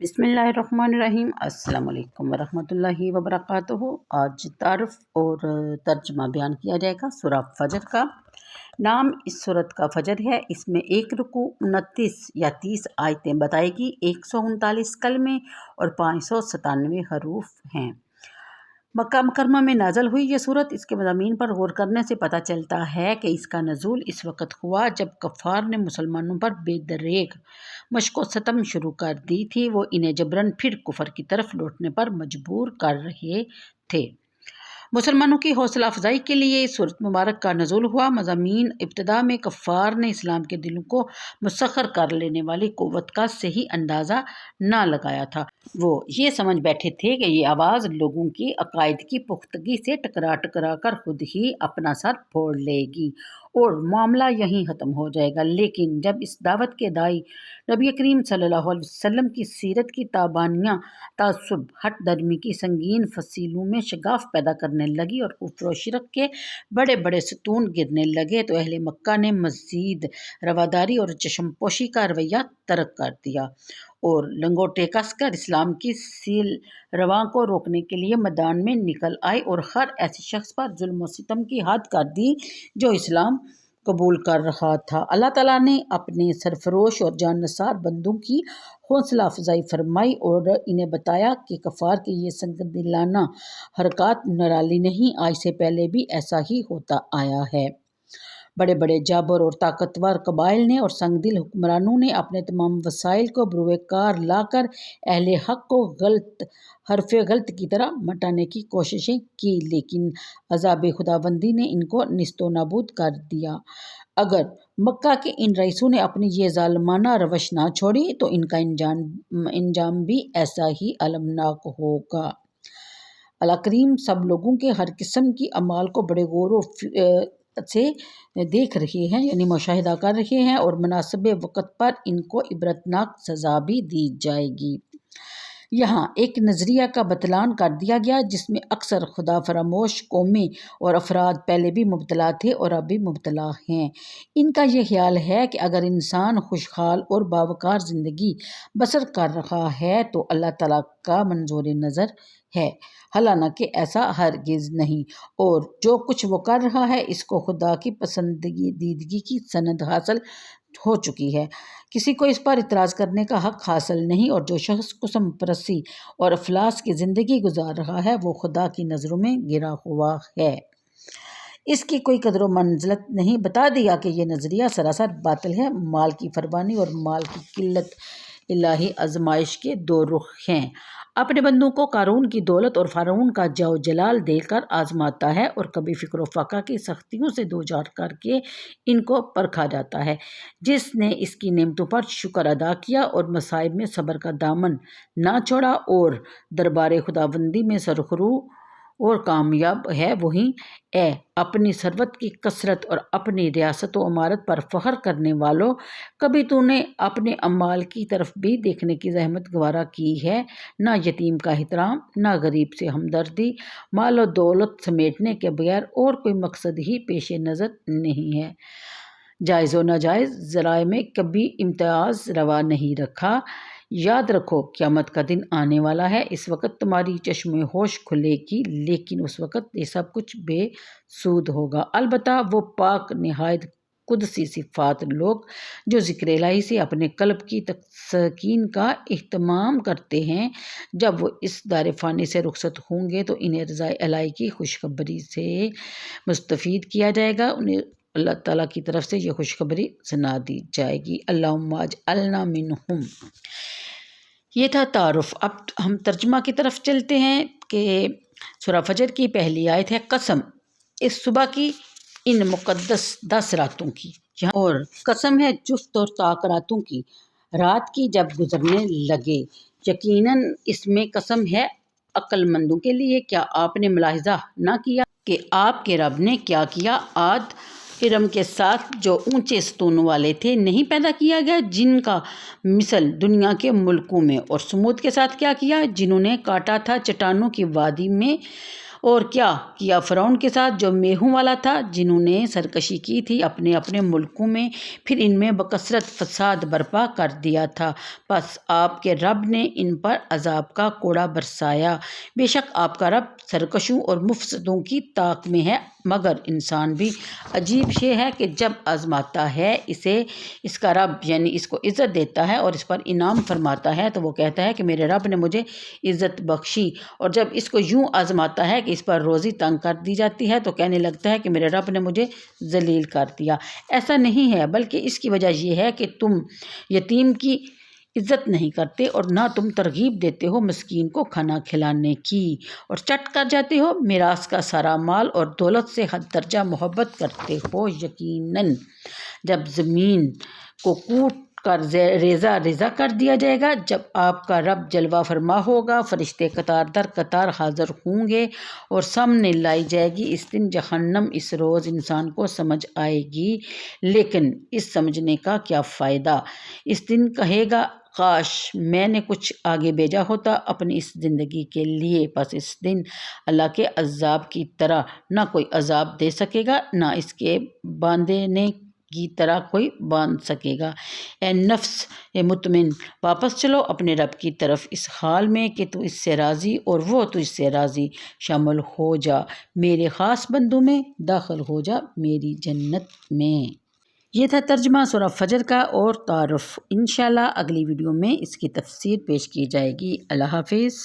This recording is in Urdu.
بسم اللہ الرحمن الرحیم۔ السلام علیکم ورحمۃ اللہ وبرکاتہ۔ آج تعارف اور ترجمہ بیان کیا جائے گا سورہ فجر کا۔ نام اس سورت کا فجر ہے۔ اس میں 1 رکوع 29 یا 30 آیتیں بتائے گی، 139 کلمے اور 597 حروف ہیں۔ مکہ مکرمہ میں نازل ہوئی یہ سورت۔ اس کے مضامین پر غور کرنے سے پتہ چلتا ہے کہ اس کا نزول اس وقت ہوا جب کفار نے مسلمانوں پر بے دریغ مشق و ستم شروع کر دی تھی۔ وہ انہیں جبراً پھر کفر کی طرف لوٹنے پر مجبور کر رہے تھے۔ مسلمانوں کی حوصلہ افزائی کے لیے اس سورت مبارک کا نزول ہوا۔ مضامین: ابتدا میں کفار نے اسلام کے دلوں کو مسخر کر لینے والی قوت کا صحیح اندازہ نہ لگایا تھا۔ وہ یہ سمجھ بیٹھے تھے کہ یہ آواز لوگوں کی عقائد کی پختگی سے ٹکرا ٹکرا کر خود ہی اپنا سر پھوڑ لے گی اور معاملہ یہیں ختم ہو جائے گا۔ لیکن جب اس دعوت کے داعی نبی کریم صلی اللہ علیہ وسلم کی سیرت کی تابانیاں تعصب، ہٹ درمی کی سنگین فصیلوں میں شگاف پیدا کرنے لگی اور کفر و شرک کے بڑے بڑے ستون گرنے لگے تو اہل مکہ نے مزید رواداری اور چشم پوشی کا رویہ ترک کر دیا اور لنگوٹے کس کر اسلام کی سیل رواں کو روکنے کے لیے میدان میں نکل آئے اور ہر ایسے شخص پر ظلم و ستم کی حد کر دی جو اسلام قبول کر رہا تھا۔ اللہ تعالیٰ نے اپنے سرفروش اور جان نثار بندوں کی حوصلہ افزائی فرمائی اور انہیں بتایا کہ کفار کی یہ سنگ دلانہ حرکات نرالی نہیں، آج سے پہلے بھی ایسا ہی ہوتا آیا ہے۔ بڑے بڑے جابر اور طاقتور قبائل نے اور سنگ دل حکمرانوں نے اپنے تمام وسائل کو بروئے کار لا کر اہل حق کو حرف غلط کی طرح مٹانے کی کوششیں کی، لیکن عذاب خداوندی نے ان کو نیست و نابود کر دیا۔ اگر مکہ کے ان رئیسوں نے اپنی یہ ظالمانہ روش نہ چھوڑی تو ان کا انجام بھی ایسا ہی المناک ہوگا۔ اللہ کریم سب لوگوں کے ہر قسم کی اعمال کو بڑے غور و سے دیکھ رہے ہیں، یعنی مشاہدہ کر رہے ہیں، اور مناسب وقت پر ان کو عبرتناک سزا بھی دی جائے گی۔ یہاں ایک نظریہ کا بطلان کر دیا گیا جس میں اکثر خدا فراموش قومیں اور افراد پہلے بھی مبتلا تھے اور اب بھی مبتلا ہیں۔ ان کا یہ خیال ہے کہ اگر انسان خوشحال اور باوقار زندگی بسر کر رہا ہے تو اللہ تعالیٰ کا منظور نظر ہے، حالانکہ ایسا ہرگز نہیں، اور جو کچھ وہ کر رہا ہے اس کو خدا کی پسندیدگی کی سند حاصل ہو چکی ہے، کسی کو اس پر اعتراض کرنے کا حق حاصل نہیں، اور جو شخص قسم پرستی اور افلاس کی زندگی گزار رہا ہے وہ خدا کی نظروں میں گرا ہوا ہے، اس کی کوئی قدر و منزلت نہیں۔ بتا دیا کہ یہ نظریہ سراسر باطل ہے۔ مال کی فراوانی اور مال کی قلت الہی آزمائش کے دو رخ ہیں۔ اپنے بندوں کو قارون کی دولت اور فرعون کا جاہ و جلال دے کر آزماتا ہے اور کبھی فقر و فاقہ کی سختیوں سے دوچار کر کے ان کو پرکھا جاتا ہے۔ جس نے اس کی نعمتوں پر شکر ادا کیا اور مصائب میں صبر کا دامن نہ چھوڑا اور دربار خداوندی میں سرخرو اور کامیاب ہے، وہی اے اپنی ثروت کی کثرت اور اپنی ریاست و امارت پر فخر کرنے والو، کبھی تو نے اپنے اعمال کی طرف بھی دیکھنے کی زحمت گوارا کی ہے؟ نہ یتیم کا احترام، نہ غریب سے ہمدردی، مال و دولت سمیٹنے کے بغیر اور کوئی مقصد ہی پیش نظر نہیں ہے۔ جائز و ناجائز ذرائع میں کبھی امتیاز روا نہیں رکھا۔ یاد رکھو قیامت کا دن آنے والا ہے، اس وقت تمہاری چشم ہوش کھلے گی، لیکن اس وقت یہ سب کچھ بے سود ہوگا۔ البتہ وہ پاک نہایت قدسی صفات لوگ جو ذکر الہی سے اپنے قلب کی تسکین کا اہتمام کرتے ہیں، جب وہ اس دار فانی سے رخصت ہوں گے تو انہیں رضا الہی کی خوشخبری سے مستفید کیا جائے گا، انہیں اللہ تعالیٰ کی طرف سے یہ خوشخبری سنا دی جائے گی۔ اللہم اجعلنا منہم۔ یہ تھا تعارف۔ اب ہم ترجمہ کی طرف چلتے ہیں کہ سورہ فجر کی پہلی آیت ہے قسم اس صبح کی ان مقدس 10 راتوں کی، اور قسم ہے جفت اور طاق راتوں کی، رات کی جب گزرنے لگے، یقیناً اس میں قسم ہے عقل مندوں کے لیے۔ کیا آپ نے ملاحظہ نہ کیا کہ آپ کے رب نے کیا کیا؟ عاد ارم کے ساتھ جو اونچے ستونوں والے تھے نہیں پیدا کیا گیا جن کا مثل دنیا کے ملکوں میں، اور سمود کے ساتھ کیا کیا جنہوں نے کاٹا تھا چٹانوں کی وادی میں اور کیا کیا فرعون کے ساتھ جو میہوں والا تھا، جنہوں نے سرکشی کی تھی اپنے اپنے ملکوں میں، پھر ان میں بکثرت فساد برپا کر دیا تھا۔ پس آپ کے رب نے ان پر عذاب کا کوڑا برسایا۔ بے شک آپ کا رب سرکشوں اور مفسدوں کی طاق میں ہے۔ مگر انسان بھی عجیب شے ہے کہ جب آزماتا ہے اسے اس کا رب، یعنی اس کو عزت دیتا ہے اور اس پر انعام فرماتا ہے تو وہ کہتا ہے کہ میرے رب نے مجھے عزت بخشی، اور جب اس کو یوں آزماتا ہے کہ اس پر روزی تنگ کر دی جاتی ہے تو کہنے لگتا ہے کہ میرے رب نے مجھے ذلیل کر دیا۔ ایسا نہیں ہے، بلکہ اس کی وجہ یہ ہے کہ تم یتیم کی عزت نہیں کرتے اور نہ تم ترغیب دیتے ہو مسکین کو کھانا کھلانے کی، اور چٹ کر جاتے ہو میراث کا سارا مال اور دولت سے حد درجہ محبت کرتے ہو۔ یقیناً جب زمین کو کوٹ کر ریزہ ریزہ کر دیا جائے گا، جب آپ کا رب جلوہ فرما ہوگا، فرشتے قطار در قطار حاضر ہوں گے اور سامنے لائی جائے گی اس دن جہنم۔ اس روز انسان کو سمجھ آئے گی، لیکن اس سمجھنے کا کیا فائدہ؟ اس دن کہے گا کاش میں نے کچھ آگے بھیجا ہوتا اپنی اس زندگی کے لیے۔ پس اس دن اللہ کے عذاب کی طرح نہ کوئی عذاب دے سکے گا، نہ اس کے باندھنے کی طرح کوئی باندھ سکے گا۔ اے نفس مطمئن، واپس چلو اپنے رب کی طرف اس حال میں کہ تو اس سے راضی اور وہ تجھ سے راضی، شامل ہو جا میرے خاص بندوں میں، داخل ہو جا میری جنت میں۔ یہ تھا ترجمہ سورہ فجر کا اور تعارف۔ انشاءاللہ اگلی ویڈیو میں اس کی تفسیر پیش کی جائے گی۔ اللہ حافظ۔